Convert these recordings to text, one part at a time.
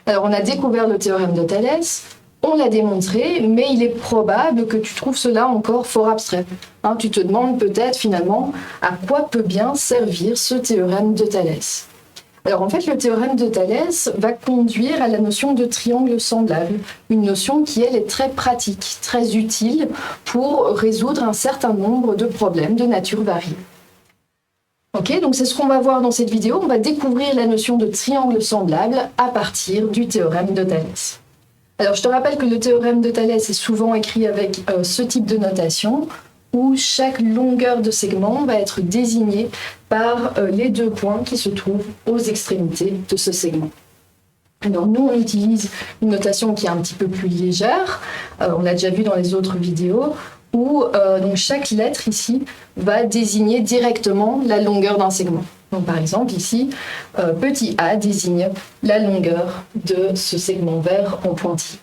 Alors, on a découvert le théorème de Thalès, on l'a démontré, mais il est probable que tu trouves cela encore fort abstrait. Tu te demandes peut-être finalement à quoi peut bien servir ce théorème de Thalès. Alors en fait, le théorème de Thalès va conduire à la notion de triangle semblable, une notion qui, elle, est très pratique, très utile pour résoudre un certain nombre de problèmes de nature variée. Ok, donc c'est ce qu'on va voir dans cette vidéo. On va découvrir la notion de triangle semblable à partir du théorème de Thalès. Alors, je te rappelle que le théorème de Thalès est souvent écrit avec ce type de notation, où chaque longueur de segment va être désignée par les 2 points qui se trouvent aux extrémités de ce segment. Alors, nous, on utilise une notation qui est un petit peu plus légère, on l'a déjà vu dans les autres vidéos, où donc chaque lettre ici va désigner directement la longueur d'un segment. Donc, par exemple, ici, petit a désigne la longueur de ce segment vert en pointillé.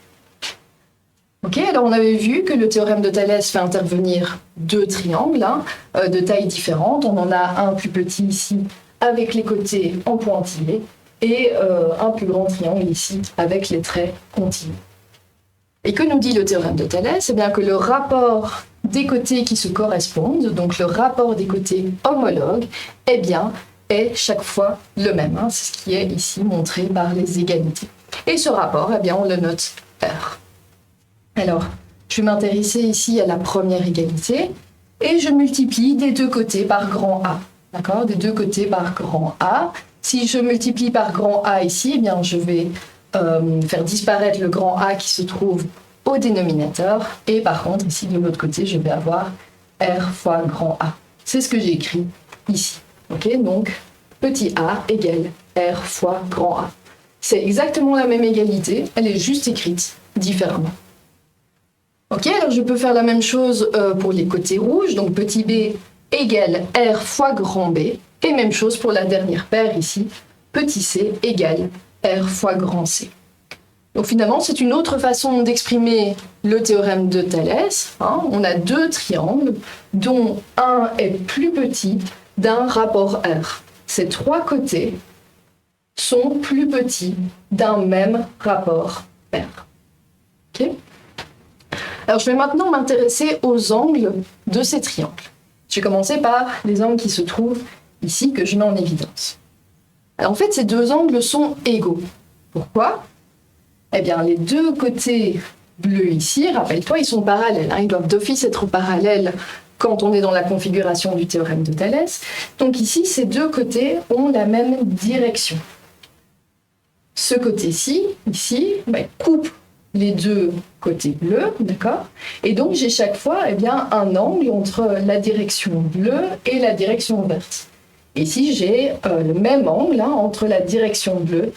Ok, alors on avait vu que le théorème de Thalès fait intervenir 2 triangles de tailles différentes. On en a un plus petit ici avec les côtés en pointillés et un plus grand triangle ici avec les traits continus. Et que nous dit le théorème de Thalès? Eh bien que le rapport des côtés qui se correspondent, donc le rapport des côtés homologues, eh bien, est chaque fois le même. C'est ce qui est ici montré par les égalités. Et ce rapport, eh bien, on le note R. Alors, je vais m'intéresser ici à la première égalité et je multiplie des 2 côtés par grand A. D'accord? Des 2 côtés par grand A. Si je multiplie par grand A ici, eh bien, je vais faire disparaître le grand A qui se trouve au dénominateur. Et par contre, ici, de l'autre côté, je vais avoir R fois grand A. C'est ce que j'ai écrit ici. Okay, donc, petit a égale R fois grand A. C'est exactement la même égalité, elle est juste écrite différemment. Ok, alors je peux faire la même chose pour les côtés rouges, donc petit b égale R fois grand B, et même chose pour la dernière paire ici, petit c égale R fois grand C. Donc finalement, c'est une autre façon d'exprimer le théorème de Thalès. On a 2 triangles, dont un est plus petit d'un rapport R. Ces 3 côtés sont plus petits d'un même rapport R. Okay. Alors, je vais maintenant m'intéresser aux angles de ces triangles. Je vais commencer par les angles qui se trouvent ici, que je mets en évidence. Alors, en fait, ces 2 angles sont égaux. Pourquoi? Eh bien, les 2 côtés bleus ici, rappelle-toi, ils sont parallèles. Ils doivent d'office être parallèles quand on est dans la configuration du théorème de Thalès. Donc ici, ces 2 côtés ont la même direction. Ce côté-ci, ici, coupe les 2 côtés bleus, d'accord? Et donc, j'ai chaque fois un angle entre la direction bleue et la direction verte. Et ici, j'ai le même angle entre la direction bleue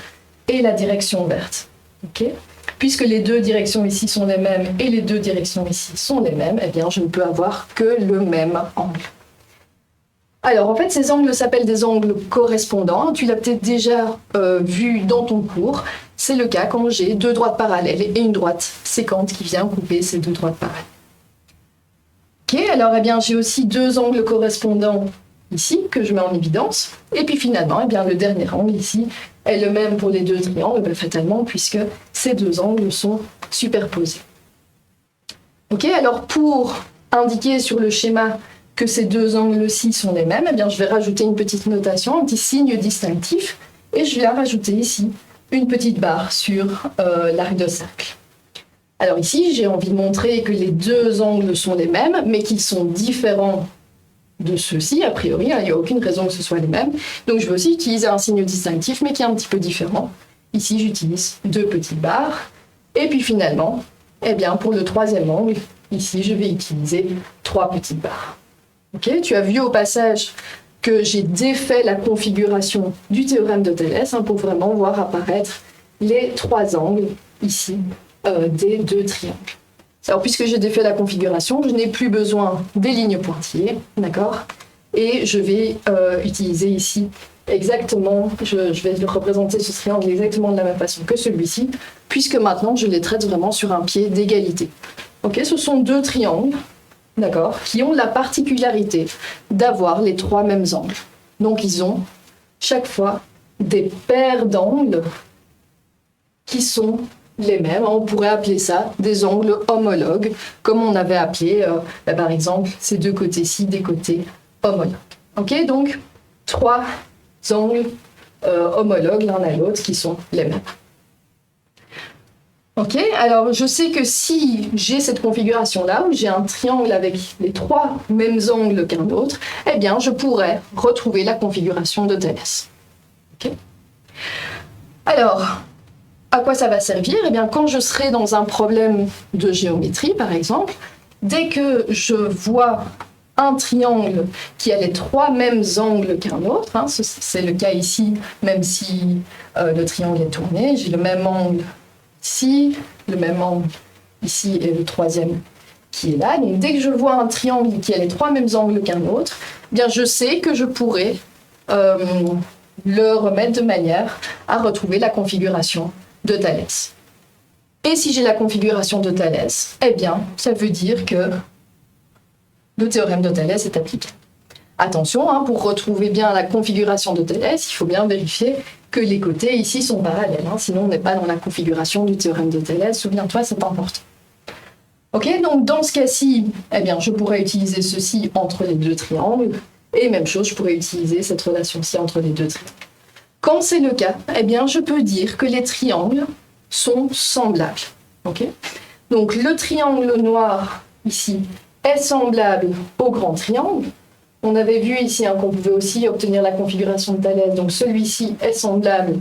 et la direction verte. Okay? Puisque les 2 directions ici sont les mêmes et les 2 directions ici sont les mêmes, eh bien, je ne peux avoir que le même angle. Alors, en fait, ces angles s'appellent des angles correspondants. Tu l'as peut-être déjà vu dans ton cours. C'est le cas quand j'ai 2 droites parallèles et une droite sécante qui vient couper ces 2 droites parallèles. Ok, alors, j'ai aussi 2 angles correspondants ici que je mets en évidence. Et puis finalement, le dernier angle ici est le même pour les 2 triangles, fatalement, puisque ces 2 angles sont superposés. Ok, alors pour indiquer sur le schéma que ces 2 angles-ci sont les mêmes, je vais rajouter une petite notation, un petit signe distinctif, et je vais rajouter ici une petite barre sur l'arc de cercle. Alors ici, j'ai envie de montrer que les 2 angles sont les mêmes, mais qu'ils sont différents de ceux-ci, a priori, il n'y a aucune raison que ce soit les mêmes. Donc je vais aussi utiliser un signe distinctif, mais qui est un petit peu différent. Ici, j'utilise 2 petites barres. Et puis finalement, pour le 3e angle, ici, je vais utiliser 3 petites barres. Okay, tu as vu au passage que j'ai défait la configuration du théorème de Thalès pour vraiment voir apparaître les 3 angles, ici, des 2 triangles. Alors, puisque j'ai défait la configuration, je n'ai plus besoin des lignes pointillées, d'accord? Et je vais utiliser ici exactement, je vais représenter ce triangle exactement de la même façon que celui-ci, puisque maintenant je les traite vraiment sur un pied d'égalité. Ok, ce sont 2 triangles, d'accord, qui ont la particularité d'avoir les 3 mêmes angles. Donc, ils ont chaque fois des paires d'angles qui sont les mêmes. On pourrait appeler ça des angles homologues, comme on avait appelé, par exemple, ces deux côtés-ci des côtés homologues. Ok, donc 3 angles homologues l'un à l'autre qui sont les mêmes. Ok, alors je sais que si j'ai cette configuration-là, où j'ai un triangle avec les 3 mêmes angles qu'un autre, eh bien je pourrais retrouver la configuration de Thalès. Ok. Alors, à quoi ça va servir? Eh bien, quand je serai dans un problème de géométrie, par exemple, dès que je vois un triangle qui a les 3 mêmes angles qu'un autre, hein, c'est le cas ici, même si le triangle est tourné, j'ai le même angle ici, le même angle ici et le 3e qui est là. Donc dès que je vois un triangle qui a les 3 mêmes angles qu'un autre, eh bien je sais que je pourrais le remettre de manière à retrouver la configuration de Thalès. Et si j'ai la configuration de Thalès, eh bien ça veut dire que le théorème de Thalès est appliqué. Attention, hein, pour retrouver bien la configuration de Thalès, il faut bien vérifier que les côtés ici sont parallèles, hein, sinon on n'est pas dans la configuration du théorème de Thalès, souviens-toi, c'est important. Ok, donc dans ce cas-ci, eh bien, je pourrais utiliser ceci entre les 2 triangles, et même chose, je pourrais utiliser cette relation-ci entre les 2 triangles. Quand c'est le cas, eh bien, je peux dire que les triangles sont semblables. Okay, donc le triangle noir ici est semblable au grand triangle. On avait vu ici hein, qu'on pouvait aussi obtenir la configuration de Thalès, donc celui-ci est semblable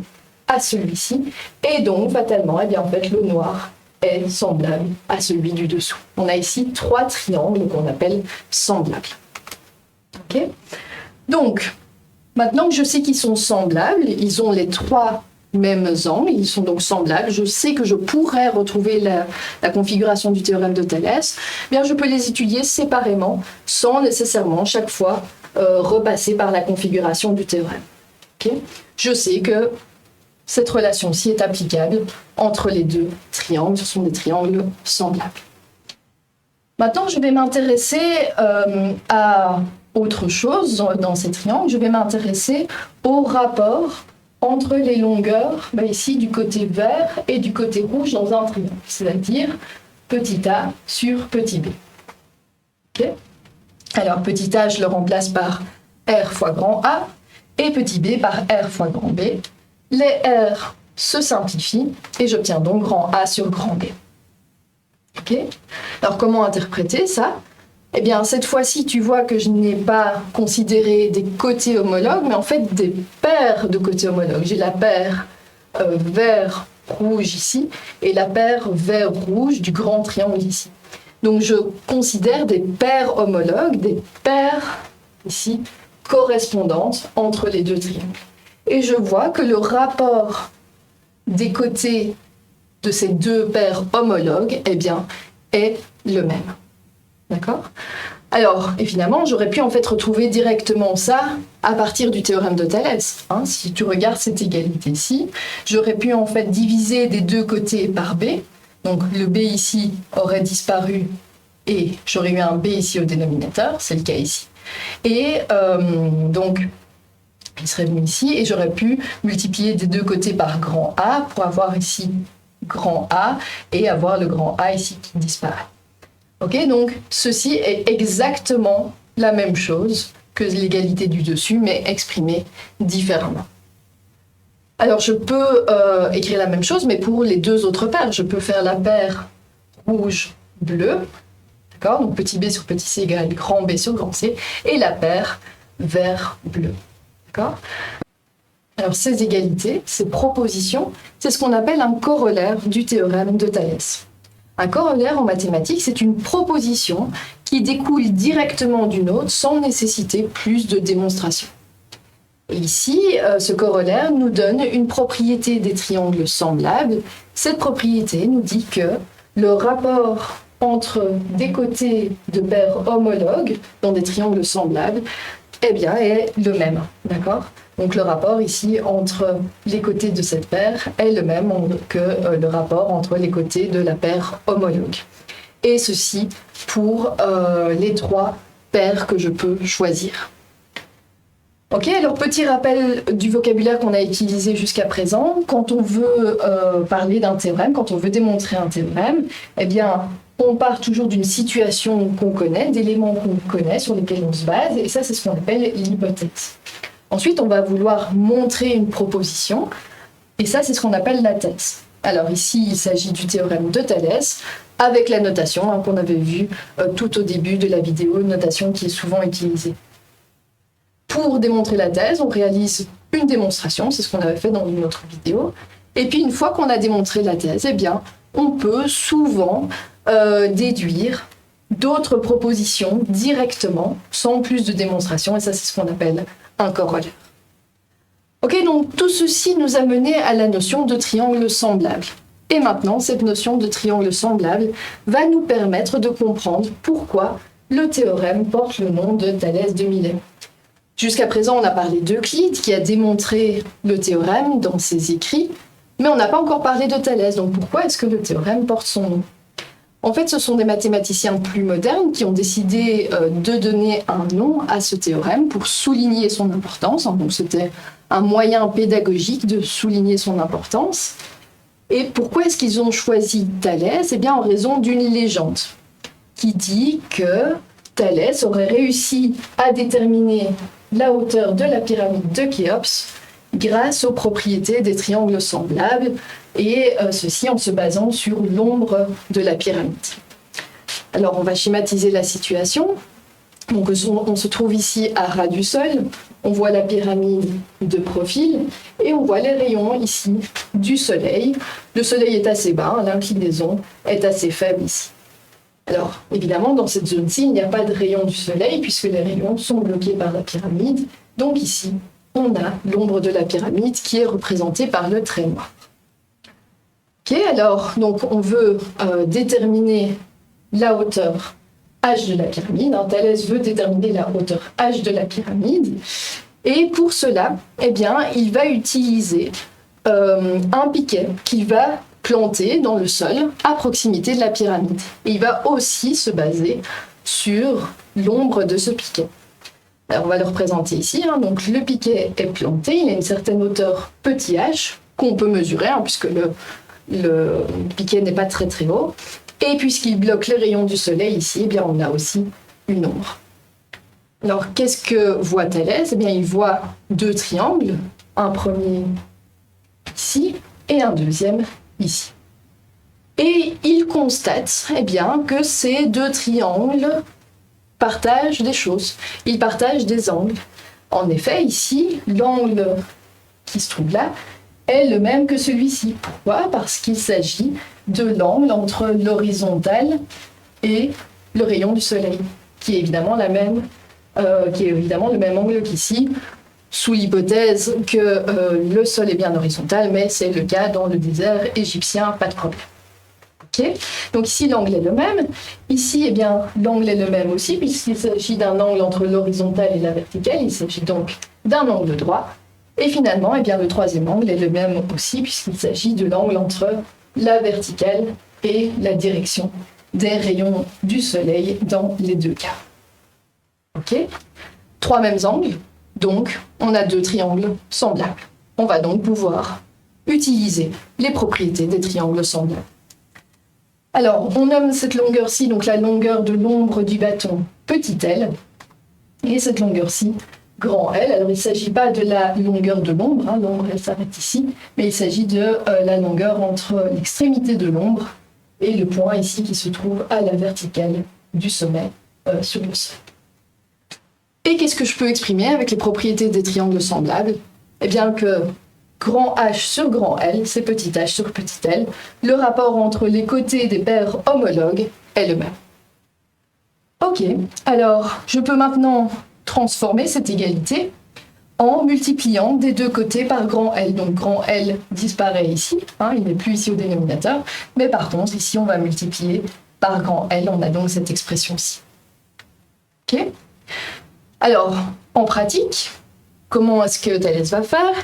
à celui-ci, et donc fatalement, eh bien, en fait, le noir est semblable à celui du dessous. On a ici 3 triangles qu'on appelle semblables. Okay, donc, maintenant que je sais qu'ils sont semblables, ils ont les 3 mêmes angles, ils sont donc semblables, je sais que je pourrais retrouver la configuration du théorème de Thalès, eh bien je peux les étudier séparément sans nécessairement chaque fois repasser par la configuration du théorème. Okay, je sais que cette relation-ci est applicable entre les 2 triangles, ce sont des triangles semblables. Maintenant, je vais m'intéresser à autre chose dans ces triangles, je vais m'intéresser au rapport entre les longueurs, ici du côté vert et du côté rouge dans un triangle, c'est-à-dire petit a sur petit b. Okay, alors petit a, je le remplace par r fois grand A, et petit b par r fois grand B. Les r se simplifient, et j'obtiens donc grand A sur grand B. Okay, alors comment interpréter ça? Eh bien, cette fois-ci, tu vois que je n'ai pas considéré des côtés homologues, mais en fait des paires de côtés homologues. J'ai la paire vert-rouge ici et la paire vert-rouge du grand triangle ici. Donc, je considère des paires homologues, des paires ici correspondantes entre les 2 triangles. Et je vois que le rapport des côtés de ces 2 paires homologues, eh bien, est le même. D'accord? Alors, évidemment, j'aurais pu en fait retrouver directement ça à partir du théorème de Thalès. Hein, si tu regardes cette égalité-ci, j'aurais pu en fait diviser des 2 côtés par b. Donc le b ici aurait disparu et j'aurais eu un b ici au dénominateur, c'est le cas ici. Et donc, il serait venu ici et j'aurais pu multiplier des 2 côtés par grand A pour avoir ici grand A et avoir le grand A ici qui disparaît. Ok, donc ceci est exactement la même chose que l'égalité du dessus, mais exprimée différemment. Alors je peux écrire la même chose, mais pour les 2 autres paires. Je peux faire la paire rouge-bleu, d'accord? Donc petit b sur petit c égale grand B sur grand C, et la paire vert-bleu, d'accord? Alors ces égalités, ces propositions, c'est ce qu'on appelle un corollaire du théorème de Thalès. Un corollaire en mathématiques, c'est une proposition qui découle directement d'une autre sans nécessiter plus de démonstration. Et ici, ce corollaire nous donne une propriété des triangles semblables. Cette propriété nous dit que le rapport entre des côtés de paires homologues dans des triangles semblables, eh bien, est le même, d'accord ? Donc le rapport ici entre les côtés de cette paire est le même que le rapport entre les côtés de la paire homologue. Et ceci pour les 3 paires que je peux choisir. Ok, alors petit rappel du vocabulaire qu'on a utilisé jusqu'à présent. Quand on veut parler d'un théorème, quand on veut démontrer un théorème, eh bien, on part toujours d'une situation qu'on connaît, d'éléments qu'on connaît, sur lesquels on se base, et ça, c'est ce qu'on appelle l'hypothèse. Ensuite, on va vouloir montrer une proposition, et ça, c'est ce qu'on appelle la thèse. Alors ici, il s'agit du théorème de Thalès, avec la notation qu'on avait vue tout au début de la vidéo, une notation qui est souvent utilisée. Pour démontrer la thèse, on réalise une démonstration, c'est ce qu'on avait fait dans une autre vidéo. Et puis une fois qu'on a démontré la thèse, eh bien, on peut souvent déduire d'autres propositions directement, sans plus de démonstration, et ça c'est ce qu'on appelle un corollaire. Ok, donc tout ceci nous a mené à la notion de triangle semblable. Et maintenant, cette notion de triangle semblable va nous permettre de comprendre pourquoi le théorème porte le nom de Thalès de Milet. Jusqu'à présent, on a parlé d'Euclide qui a démontré le théorème dans ses écrits, mais on n'a pas encore parlé de Thalès. Donc pourquoi est-ce que le théorème porte son nom? En fait, ce sont des mathématiciens plus modernes qui ont décidé de donner un nom à ce théorème pour souligner son importance. Donc c'était un moyen pédagogique de souligner son importance. Et pourquoi est-ce qu'ils ont choisi Thalès? Eh bien, en raison d'une légende qui dit que Thalès aurait réussi à déterminer la hauteur de la pyramide de Khéops grâce aux propriétés des triangles semblables, et ceci en se basant sur l'ombre de la pyramide. Alors on va schématiser la situation. Donc, on se trouve ici à ras du sol, on voit la pyramide de profil et on voit les rayons ici du soleil. Le soleil est assez bas, l'inclinaison est assez faible ici. Alors, évidemment, dans cette zone-ci, il n'y a pas de rayons du soleil puisque les rayons sont bloqués par la pyramide. Donc ici, on a l'ombre de la pyramide qui est représentée par le trait noir. Ok, alors, donc on veut déterminer la hauteur h de la pyramide. Thalès veut déterminer la hauteur h de la pyramide. Et pour cela, eh bien, il va utiliser un piquet qu'il va planté dans le sol à proximité de la pyramide. Et il va aussi se baser sur l'ombre de ce piquet. Alors on va le représenter ici. Donc le piquet est planté, il a une certaine hauteur petit h qu'on peut mesurer puisque le piquet n'est pas très très haut. Et puisqu'il bloque les rayons du soleil ici, eh bien on a aussi une ombre. Alors qu'est-ce que voit Thalès? Eh bien il voit deux triangles, un premier ici et un deuxième ici. Et il constate eh bien, que ces deux triangles partagent des choses. Ils partagent des angles. En effet, ici, l'angle qui se trouve là est le même que celui-ci. Pourquoi? Parce qu'il s'agit de l'angle entre l'horizontale et le rayon du soleil, qui est évidemment le même angle qu'ici, sous l'hypothèse que le sol est bien horizontal, mais c'est le cas dans le désert égyptien, pas de problème. Okay. Donc ici, l'angle est le même. Ici, eh bien, l'angle est le même aussi, puisqu'il s'agit d'un angle entre l'horizontale et la verticale. Il s'agit donc d'un angle droit. Et finalement, eh bien, le troisième angle est le même aussi, puisqu'il s'agit de l'angle entre la verticale et la direction des rayons du soleil dans les deux cas. Ok. Trois mêmes angles. Donc, on a deux triangles semblables. On va donc pouvoir utiliser les propriétés des triangles semblables. Alors, on nomme cette longueur-ci, donc la longueur de l'ombre du bâton, petit l, et cette longueur-ci, grand L. Alors, il ne s'agit pas de la longueur de l'ombre, l'ombre, elle s'arrête ici, mais il s'agit de la longueur entre l'extrémité de l'ombre et le point ici qui se trouve à la verticale du sommet sur le sol. Et qu'est-ce que je peux exprimer avec les propriétés des triangles semblables? Eh bien que grand H sur grand L, c'est petit h sur petit l. Le rapport entre les côtés des paires homologues est le même. Ok, alors je peux maintenant transformer cette égalité en multipliant des deux côtés par grand L. Donc grand L disparaît ici, il n'est plus ici au dénominateur, mais par contre ici on va multiplier par grand L, on a donc cette expression-ci. Ok. Alors, en pratique, comment est-ce que Thalès va faire?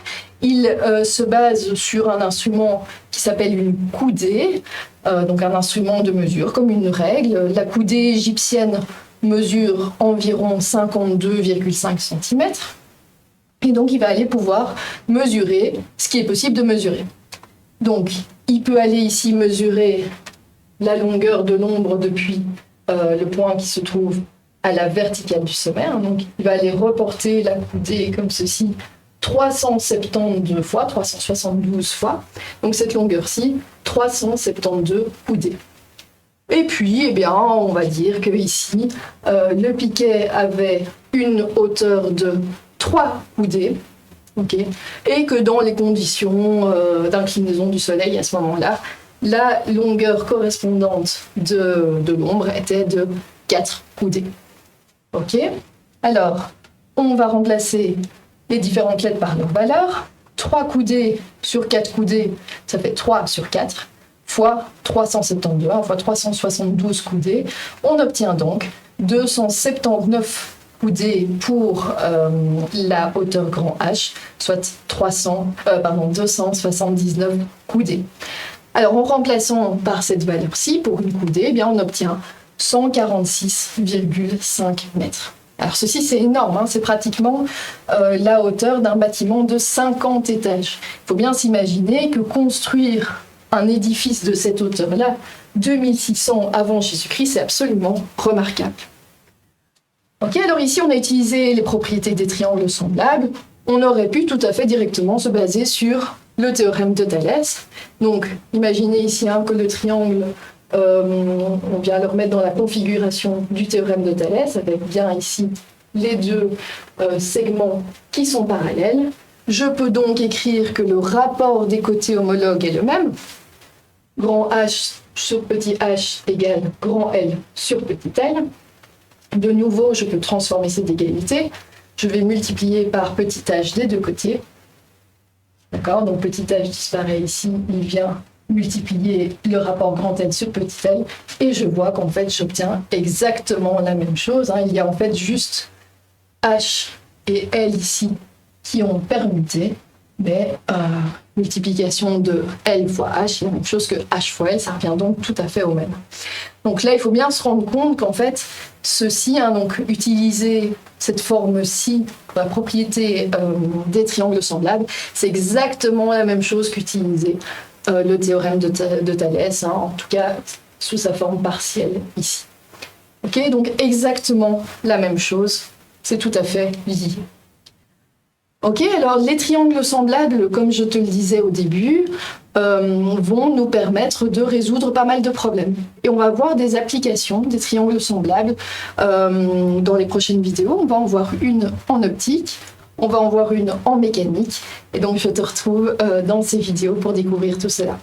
Il se base sur un instrument qui s'appelle une coudée, donc un instrument de mesure, comme une règle. La coudée égyptienne mesure environ 52,5 cm. Et donc, il va aller pouvoir mesurer ce qui est possible de mesurer. Donc, il peut aller ici mesurer la longueur de l'ombre depuis le point qui se trouve à la verticale du sommet. Donc, il va aller reporter la coudée comme ceci 372 fois, 372 fois. Donc, cette longueur-ci, 372 coudées. Et puis, eh bien, on va dire que ici, le piquet avait une hauteur de 3 coudées, okay, et que dans les conditions d'inclinaison du Soleil à ce moment-là, la longueur correspondante de l'ombre était de 4 coudées. Ok. Alors, on va remplacer les différentes lettres par leur valeur. 3 coudées sur 4 coudées, ça fait 3 sur 4, fois 372, fois 372 coudées. On obtient donc 279 coudées pour la hauteur grand H, soit 279 coudées. Alors, en remplaçant par cette valeur-ci, pour une coudée, eh bien, on obtient 146,5 mètres. Alors, ceci, c'est énorme, c'est pratiquement la hauteur d'un bâtiment de 50 étages. Il faut bien s'imaginer que construire un édifice de cette hauteur-là, 2600 avant Jésus-Christ, c'est absolument remarquable. Ok, alors ici, on a utilisé les propriétés des triangles semblables. On aurait pu tout à fait directement se baser sur le théorème de Thalès. Donc, imaginez ici que le triangle, on vient le remettre dans la configuration du théorème de Thalès, avec bien ici les deux segments qui sont parallèles. Je peux donc écrire que le rapport des côtés homologues est le même. Grand H sur petit h égale grand L sur petit l. De nouveau, je peux transformer cette égalité. Je vais multiplier par petit h des deux côtés. D'accord, donc petit h disparaît ici, il vient multiplier le rapport grand L sur petit l, et je vois qu'en fait j'obtiens exactement la même chose. Il y a en fait juste h et l ici qui ont permuté, mais multiplication de L fois H, c'est la même chose que H fois L, ça revient donc tout à fait au même. Donc là, il faut bien se rendre compte qu'en fait, ceci, donc utiliser cette forme-ci, la propriété des triangles semblables, c'est exactement la même chose qu'utiliser le théorème de Thalès, en tout cas sous sa forme partielle ici. Ok, donc exactement la même chose, c'est tout à fait lié. Ok, alors les triangles semblables, comme je te le disais au début, vont nous permettre de résoudre pas mal de problèmes. Et on va voir des applications des triangles semblables dans les prochaines vidéos. On va en voir une en optique, on va en voir une en mécanique. Et donc je te retrouve dans ces vidéos pour découvrir tout cela.